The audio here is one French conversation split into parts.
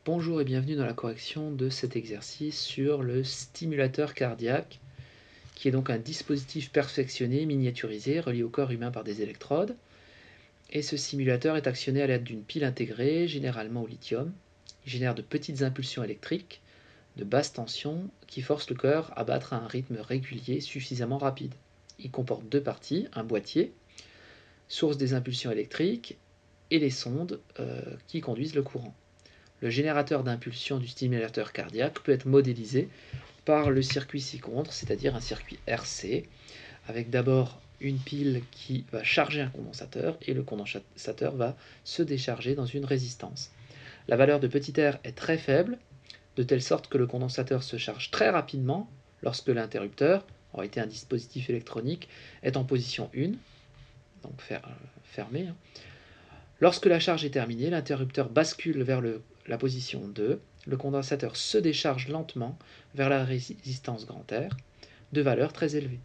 Bonjour et bienvenue dans la correction de cet exercice sur le stimulateur cardiaque, qui est donc un dispositif perfectionné, miniaturisé, relié au corps humain par des électrodes. Et ce stimulateur est actionné à l'aide d'une pile intégrée, généralement au lithium. Il génère de petites impulsions électriques de basse tension qui forcent le cœur à battre à un rythme régulier suffisamment rapide. Il comporte deux parties, un boîtier, source des impulsions électriques, et les sondes qui conduisent le courant. Le générateur d'impulsion du stimulateur cardiaque peut être modélisé par le circuit ci-contre, c'est-à-dire un circuit RC, avec d'abord une pile qui va charger un condensateur et le condensateur va se décharger dans une résistance. La valeur de petit r est très faible, de telle sorte que le condensateur se charge très rapidement lorsque l'interrupteur, en été un dispositif électronique, est en position 1, donc fermé. Lorsque la charge est terminée, l'interrupteur bascule vers la position 2, le condensateur se décharge lentement vers la résistance grand R, de valeur très élevée.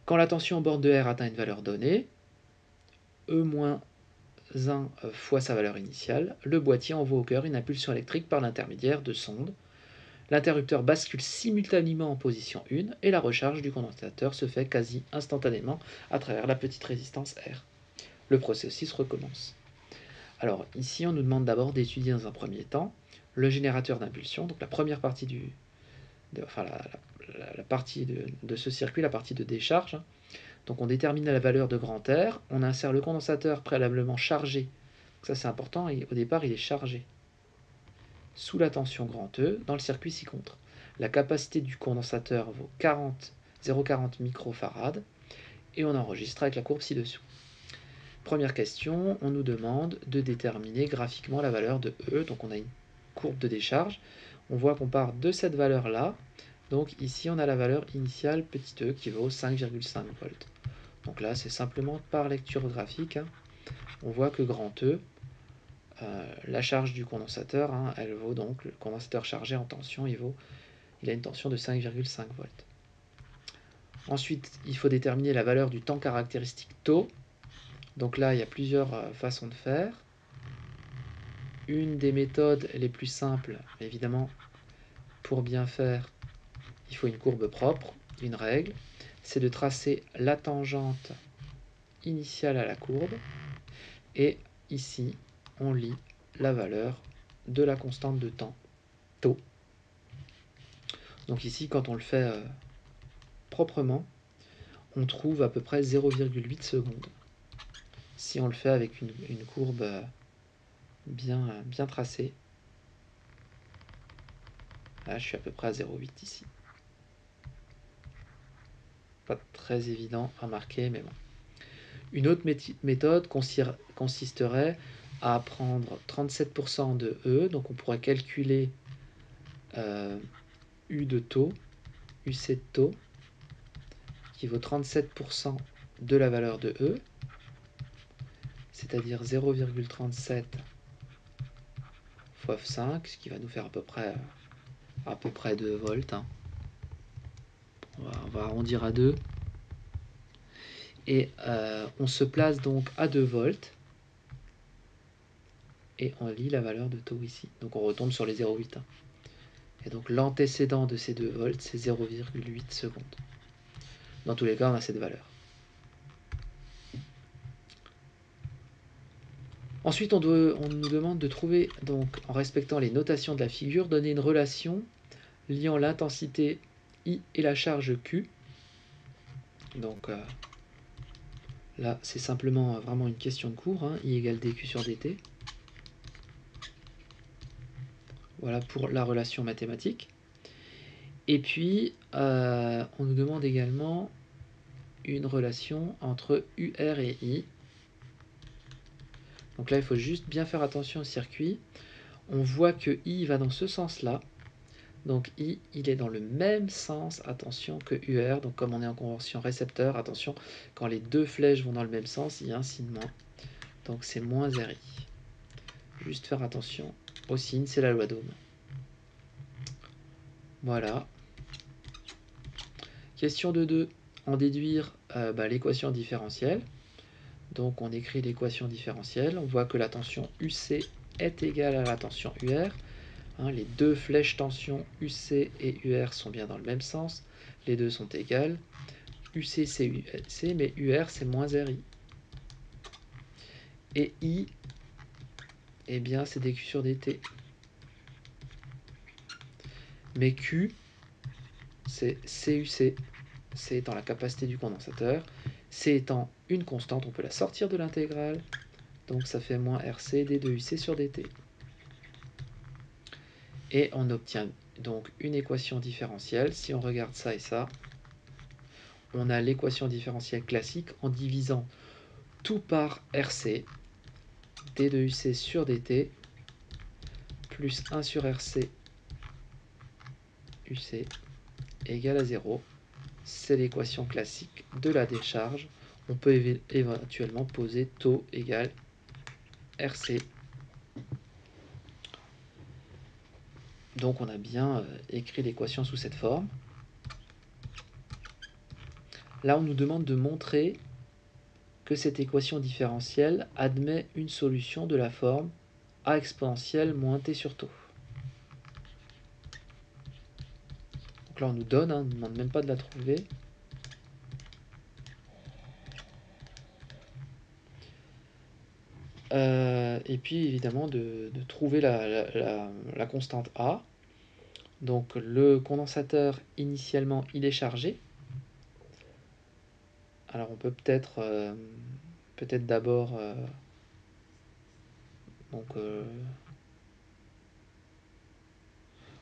Quand la tension en borne de R atteint une valeur donnée, E-1 fois sa valeur initiale, le boîtier envoie au cœur une impulsion électrique par l'intermédiaire de sondes. L'interrupteur bascule simultanément en position 1 et la recharge du condensateur se fait quasi instantanément à travers la petite résistance R. Le processus recommence. Alors ici, on nous demande d'abord d'étudier dans un premier temps le générateur d'impulsion, donc la première partie la partie de ce circuit, la partie de décharge. Donc on détermine la valeur de grand R, on insère le condensateur préalablement chargé, donc ça c'est important, et au départ il est chargé, sous la tension grand E, dans le circuit ci-contre. La capacité du condensateur vaut 0,40 microfarad, et on enregistre avec la courbe ci-dessous. Première question, on nous demande de déterminer graphiquement la valeur de E. Donc on a une courbe de décharge. On voit qu'on part de cette valeur-là. Donc ici, on a la valeur initiale petit e qui vaut 5,5 volts. Donc là, c'est simplement par lecture graphique. On voit que grand E, la charge du condensateur, elle vaut donc, le condensateur chargé en tension, il a une tension de 5,5 volts. Ensuite, il faut déterminer la valeur du temps caractéristique tau. Donc là, il y a plusieurs façons de faire. Une des méthodes les plus simples, évidemment, pour bien faire, il faut une courbe propre, une règle, c'est de tracer la tangente initiale à la courbe, et ici, on lit la valeur de la constante de temps, tau. Donc ici, quand on le fait proprement, on trouve à peu près 0,8 secondes. Si on le fait avec une courbe bien tracée, là je suis à peu près à 0,8 ici. Pas très évident à marquer, mais bon. Une autre méthode consisterait à prendre 37% de E, donc on pourrait calculer U de taux, UC de taux, qui vaut 37% de la valeur de E, c'est-à-dire 0,37 fois 5, ce qui va nous faire à peu près 2 volts. On va arrondir à 2. Et on se place donc à 2 volts. Et on lit la valeur de taux ici. Donc on retombe sur les 0,8. Et donc l'antécédent de ces 2 volts, c'est 0,8 secondes. Dans tous les cas, on a cette valeur. Ensuite, on nous demande de trouver, donc, en respectant les notations de la figure, donner une relation liant l'intensité I et la charge Q. Donc là, c'est simplement vraiment une question de cours, I égale dQ sur dt. Voilà pour la relation mathématique. Et puis, on nous demande également une relation entre UR et I. Donc là, il faut juste bien faire attention au circuit. On voit que I va dans ce sens-là. Donc I, il est dans le même sens, attention, que UR. Donc comme on est en convention récepteur, attention, quand les deux flèches vont dans le même sens, il y a un signe moins. Donc c'est moins RI. Juste faire attention au signe, c'est la loi d'Ohm. Voilà. Question de 2. En déduire l'équation différentielle. Donc on écrit l'équation différentielle. On voit que la tension UC est égal à la tension UR. Hein, les deux flèches tension UC et UR sont bien dans le même sens. Les deux sont égales. UC c'est UC, mais UR c'est moins RI. Et I, eh bien c'est dQ sur dt. Mais Q, c'est CUC. C étant la capacité du condensateur. C étant une constante, on peut la sortir de l'intégrale. Donc ça fait moins RC d de UC sur dt. Et on obtient donc une équation différentielle. Si on regarde ça et ça, on a l'équation différentielle classique en divisant tout par RC, d de UC sur dt, plus 1 sur RC UC égale à 0. C'est l'équation classique de la décharge. On peut éventuellement poser taux égale RC. Donc on a bien écrit l'équation sous cette forme. Là, on nous demande de montrer que cette équation différentielle admet une solution de la forme a exponentielle moins t sur tau. Donc là, on nous donne, on ne demande même pas de la trouver. Et puis, évidemment, de trouver la constante A. Donc, le condensateur, initialement, il est chargé. Alors, on peut peut-être d'abord...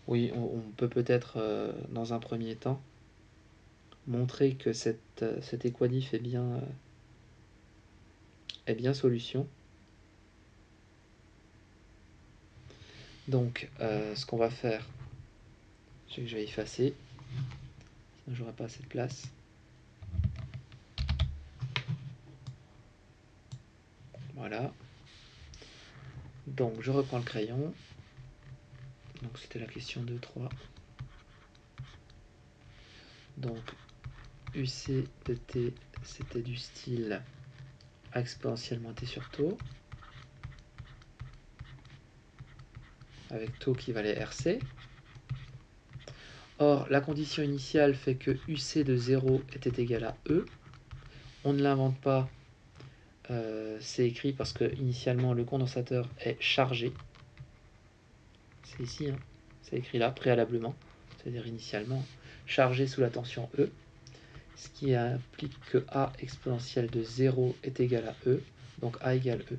oui, on peut peut-être, dans un premier temps, montrer que cet équadif est bien solution. Donc, ce qu'on va faire, je vais effacer, sinon j'aurai pas assez de place. Voilà. Donc, je reprends le crayon. Donc, c'était la question 2, 3. Donc, UC de t, c'était du style exponentiellement t sur tau, avec tau qui valait RC. Or, la condition initiale fait que UC de 0 était égal à E. On ne l'invente pas, c'est écrit parce que initialement le condensateur est chargé. C'est ici, hein, c'est écrit là, préalablement, c'est-à-dire initialement chargé sous la tension E, ce qui implique que A exponentielle de 0 est égal à E, donc A égale E.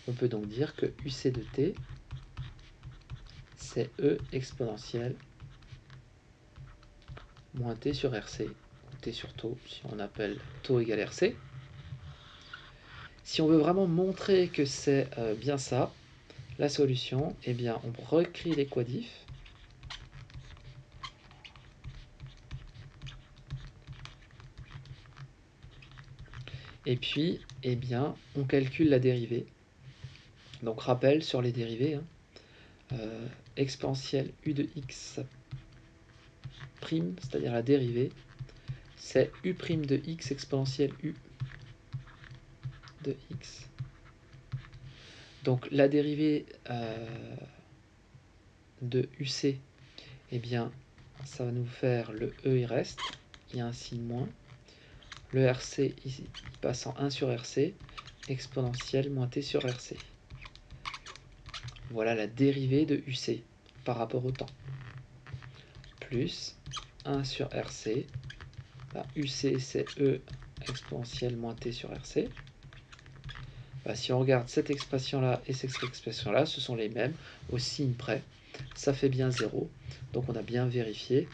On peut donc dire que UC de t, c'est E exponentielle moins t sur RC, ou t sur tau, si on appelle tau égale RC. Si on veut vraiment montrer que c'est bien ça, la solution, eh bien, on réécrit l'équadif. Et puis, eh bien, on calcule la dérivée. Donc, rappel sur les dérivées. Exponentielle u de x prime, c'est-à-dire la dérivée, c'est u' de x exponentielle u de x. Donc, la dérivée de uc, eh bien, ça va nous faire le e, il reste, il y a un signe moins. Le RC, il passe en 1 sur RC, exponentielle moins t sur RC. Voilà la dérivée de UC par rapport au temps. Plus 1 sur RC. Bah, UC, c'est E exponentielle moins t sur RC. Bah, si on regarde cette expression-là et cette expression-là, ce sont les mêmes, au signe près. Ça fait bien 0. Donc on a bien vérifié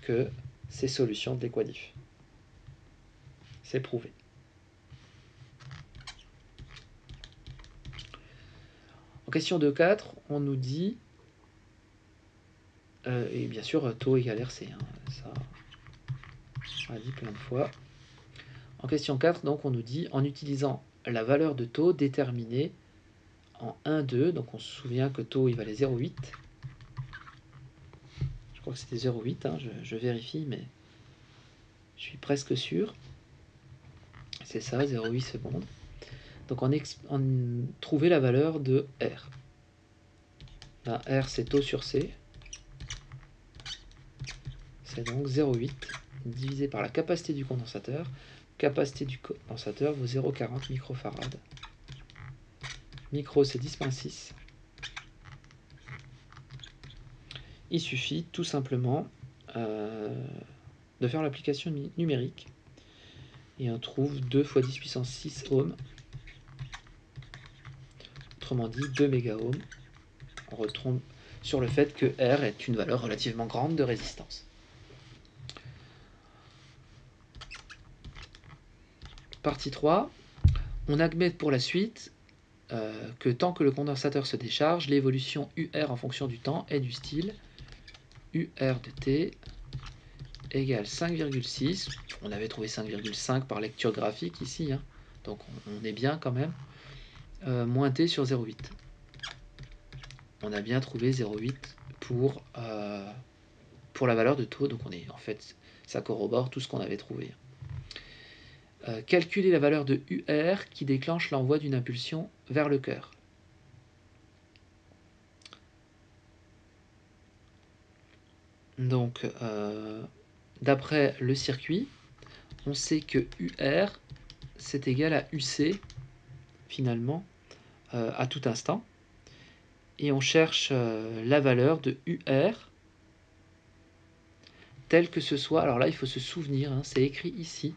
que c'est solution de l'équadif. C'est prouvé. En question 2.4, on nous dit, et bien sûr taux égale RC, hein, ça on l'a dit plein de fois. En question 4, donc on nous dit, en utilisant la valeur de taux déterminée en 1, 2, donc on se souvient que taux il valait 0,8. Je crois que c'était 0,8, hein, je vérifie, mais je suis presque sûr. C'est ça, 0,8 secondes. Donc on trouver la valeur de R. Ben, R c'est taux sur C. C'est donc 0,8 divisé par la capacité du condensateur. Capacité du condensateur vaut 0,40 microfarad. Micro c'est 10,6. Il suffit tout simplement de faire l'application numérique et on trouve 2 fois 10 puissance 6 ohms, autrement dit 2 mégaohms. On retombe sur le fait que R est une valeur relativement grande de résistance. Partie 3, on admet pour la suite que tant que le condensateur se décharge, l'évolution UR en fonction du temps est du style UR de T égale 5,6. On avait trouvé 5,5 par lecture graphique ici, hein, donc on est bien quand même. Moins T sur 0,8. On a bien trouvé 0,8 pour la valeur de taux, donc on est en fait, ça corrobore tout ce qu'on avait trouvé. Calculer la valeur de UR qui déclenche l'envoi d'une impulsion vers le cœur. Donc, d'après le circuit, on sait que UR, c'est égal à UC, finalement, à tout instant. Et on cherche la valeur de UR, telle que ce soit, alors là, il faut se souvenir, hein, c'est écrit ici,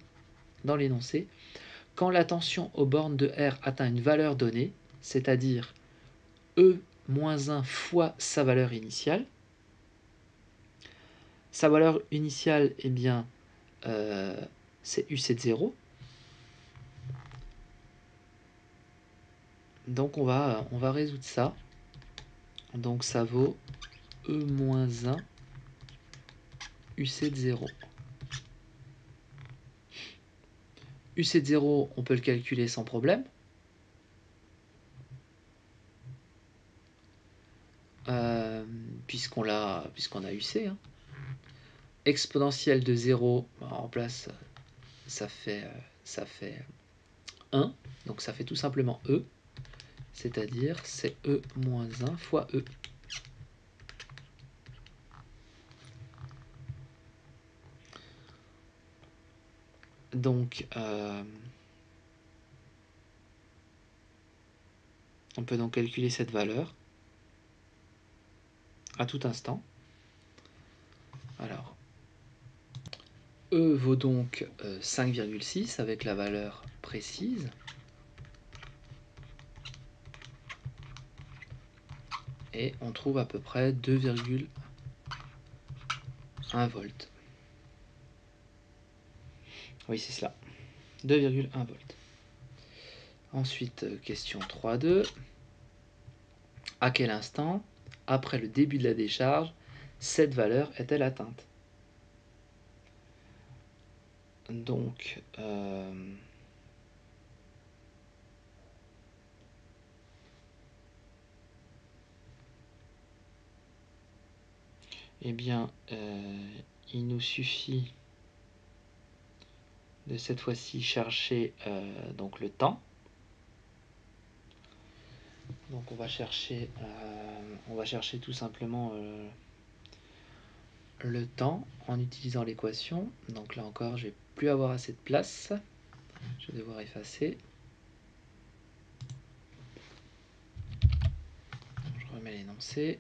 dans l'énoncé, quand la tension aux bornes de R atteint une valeur donnée, c'est-à-dire E-1 fois sa valeur initiale. Sa valeur initiale, eh bien, c'est UC de 0. Donc on va résoudre ça. Donc ça vaut E-1 UC de 0. UC de 0, on peut le calculer sans problème. Puisqu'on a UC. Hein. Exponentielle de 0, en place, ça fait 1. Donc ça fait tout simplement E. C'est-à-dire c'est E-1 fois E. Donc, on peut donc calculer cette valeur à tout instant. Alors, E vaut donc 5,6 avec la valeur précise. Et on trouve à peu près 2,1 volts. Oui, c'est cela. 2,1 volts. Ensuite, question 3.2. À quel instant, après le début de la décharge, cette valeur est-elle atteinte? Donc, eh bien, il nous suffit de cette fois-ci chercher donc le temps. Donc on va chercher tout simplement le temps en utilisant l'équation. Donc là encore, je vais plus avoir assez de place. Je vais devoir effacer. Je remets l'énoncé.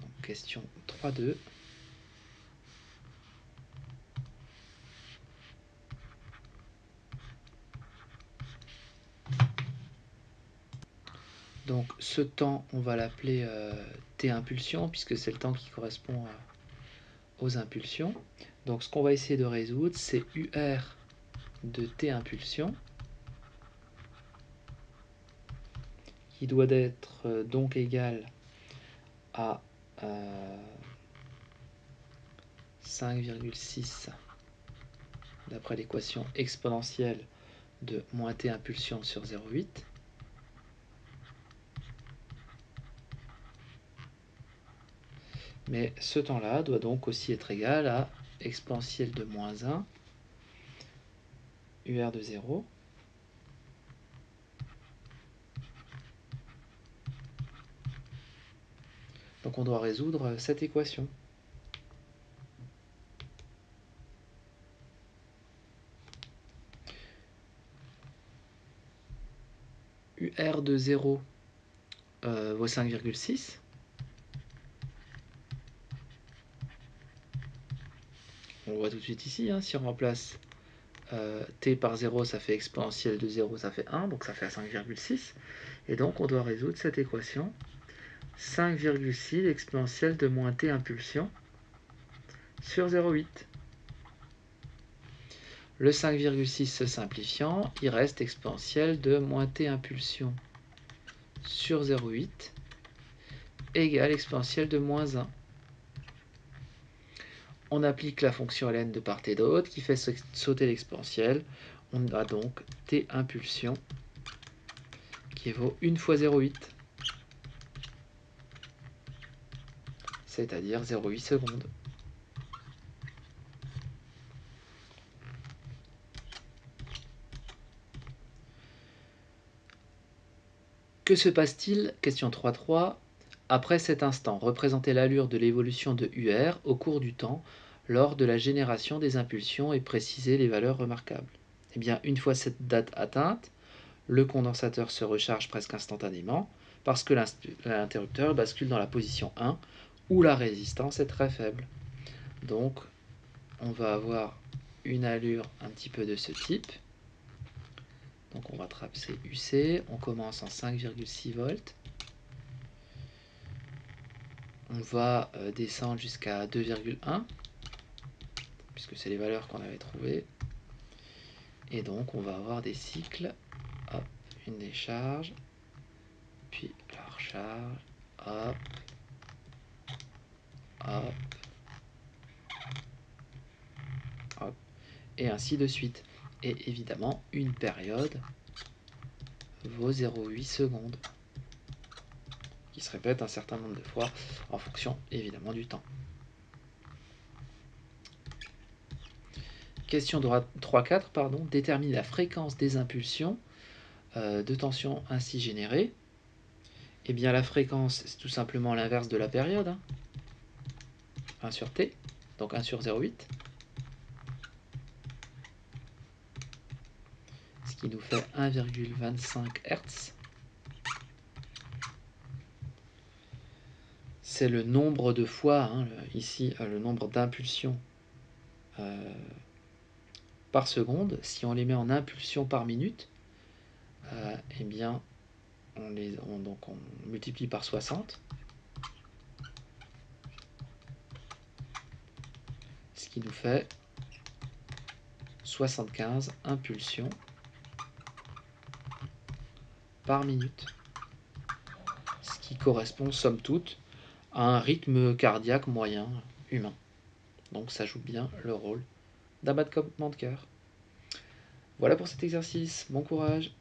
Donc question 3.2. Donc ce temps, on va l'appeler T impulsion, puisque c'est le temps qui correspond aux impulsions. Donc ce qu'on va essayer de résoudre, c'est UR de T impulsion, qui doit être donc égal à 5,6 d'après l'équation exponentielle de moins T impulsion sur 0,8. Mais ce temps-là doit donc aussi être égal à exponentielle de moins 1 UR de 0 Donc on doit résoudre cette équation. UR de 0 vaut 5,6. On le voit tout de suite ici, hein, si on remplace t par 0, ça fait exponentielle de 0, ça fait 1, donc ça fait 5,6. Et donc on doit résoudre cette équation. 5,6 exponentielle de moins t impulsion sur 0,8. Le 5,6 se simplifiant, il reste exponentielle de moins t impulsion sur 0,8 égale exponentielle de moins 1. On applique la fonction ln de part et d'autre qui fait sauter l'exponentielle. On a donc t impulsion qui vaut 1 fois 0,8, c'est-à-dire 0,8 secondes. Que se passe-t-il, question 3.3, après cet instant? Représenter l'allure de l'évolution de UR au cours du temps lors de la génération des impulsions et préciser les valeurs remarquables. Eh bien, une fois cette date atteinte, le condensateur se recharge presque instantanément parce que l'interrupteur bascule dans la position 1 où la résistance est très faible. Donc, on va avoir une allure un petit peu de ce type. Donc on va tracer UC, on commence en 5,6 volts. On va descendre jusqu'à 2,1, puisque c'est les valeurs qu'on avait trouvées. Et donc on va avoir des cycles, hop, une décharge, puis la recharge, hop, hop, hop, et ainsi de suite. Et évidemment, une période vaut 0,8 secondes, qui se répète un certain nombre de fois en fonction évidemment du temps. Question 3.4, pardon, détermine la fréquence des impulsions de tension ainsi générées. Eh bien la fréquence, c'est tout simplement l'inverse de la période, hein. 1 sur t, donc 1 sur 0,8. Ce qui nous fait 1,25 Hz. C'est le nombre de fois, hein, ici, le nombre d'impulsions par seconde. Si on les met en impulsions par minute, eh bien, on multiplie par 60. Ce qui nous fait 75 impulsions par minute. Ce qui correspond, somme toute, à un rythme cardiaque moyen humain. Donc ça joue bien le rôle d'un battement de cœur. Voilà pour cet exercice. Bon courage!